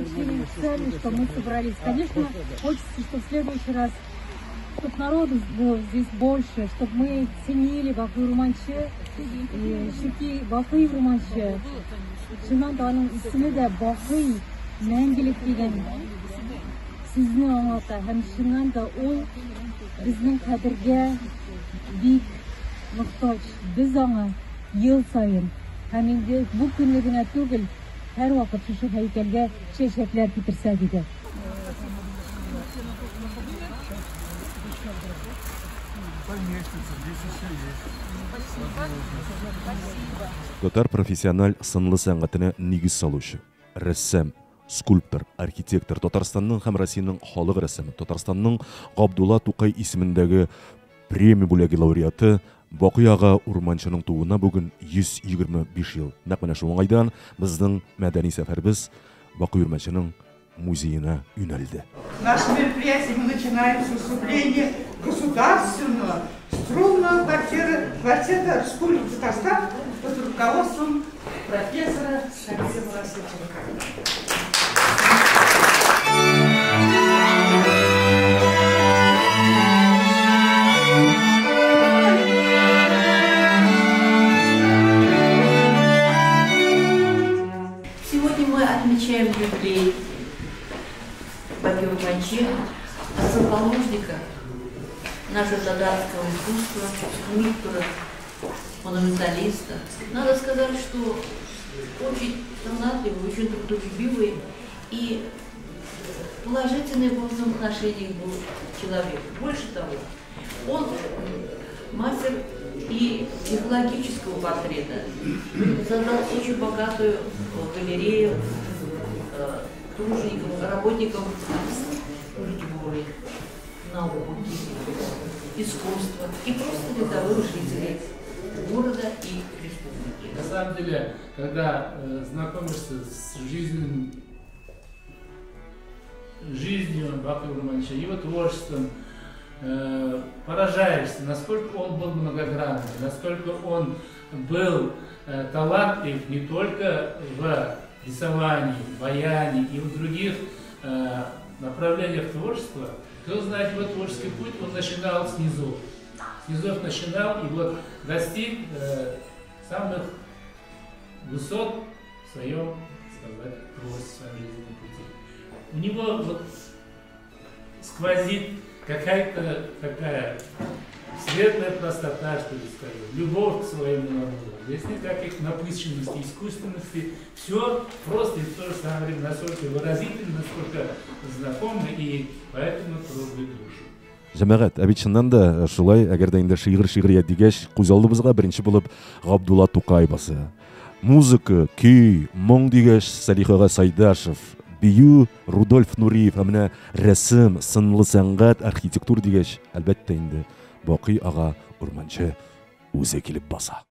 очень ценно, что мы собрались. Конечно, хочется, чтобы в следующий раз, чтобы народу было здесь больше, чтобы мы ценили Бакый Урманче, и çünkü Бакый Урманче, шуннан да аның исеме дә Бакый, мәңгелек дигән сүзне аңлата. Һәм шуннан да ул безнең кадергә бик мохтаҗ. Без аңа ел саен, һәм инде бу көнне генә түгел, һәр вакыт шушы һәйкәлгә чәчәкләр китерсәк иде. Татар профессиональ сынлы сәнгатенә нигез салучы, рәссам, скульптор, архитектор, Татарстанның һәм Россиянең халык рәссамы, Татарстанның Габдулла Тукай исемендәге премия бүләге лауреаты Бакый ага Урманчының тууына бүген 125 ел. Нәкъ менә шул уңайдан безнең мәдәни сәфәрбез Бакый Урманчының музеена юнәлде. Наше мероприятие мы начинаем с выступления государственного струнного квартета Республики Татарстан под руководством профессора Сагиева Расульченко. Сегодня мы отмечаем юбилей Бакый Урманче, основоположника нашего татарского искусства, скульптора, монументалиста. Надо сказать, что очень талантливый, очень трудолюбивый и положительный во взаимоотношениях был человек. Больше того, он мастер и психологического портрета. Создал очень богатую галерею тружеников, работников культуры, науки, искусства и просто рядовых жителей города и республики. На самом деле, когда знакомишься с жизнью Бакы Урманча, его творчеством, поражаешься, насколько он был многогранный, насколько он был талантлив не только в рисовании, в баяне и в других направлениях творчества. Кто знает его творческий путь, он начинал снизу. Снизу начинал и вот достиг самых высот в своем, сказать, творчестве, в своем жизненном пути. У него вот сквозит какая-то такая светлая простота, что ли скажу, любовь к своему народу. Здесь нет никаких напыщенности, искусственности. Все просто и в то же самое время настолько выразительно, настолько знакомо и поэтому трогает душу. Җәмәгать, чыннан да шулай, әгәр дә инде шигырьят дигәч, күз алдыбызга беренче булып Габдулла Тукай басы. Музыка, көй, моң дигәч Салихага Сайдашев, бию Рудольф Нуриев, һәм менә рәсем, сынлы сәнгать, архитектура дигәч, әлбәттә инде Бакый ага Урманчы үзе килеп баса.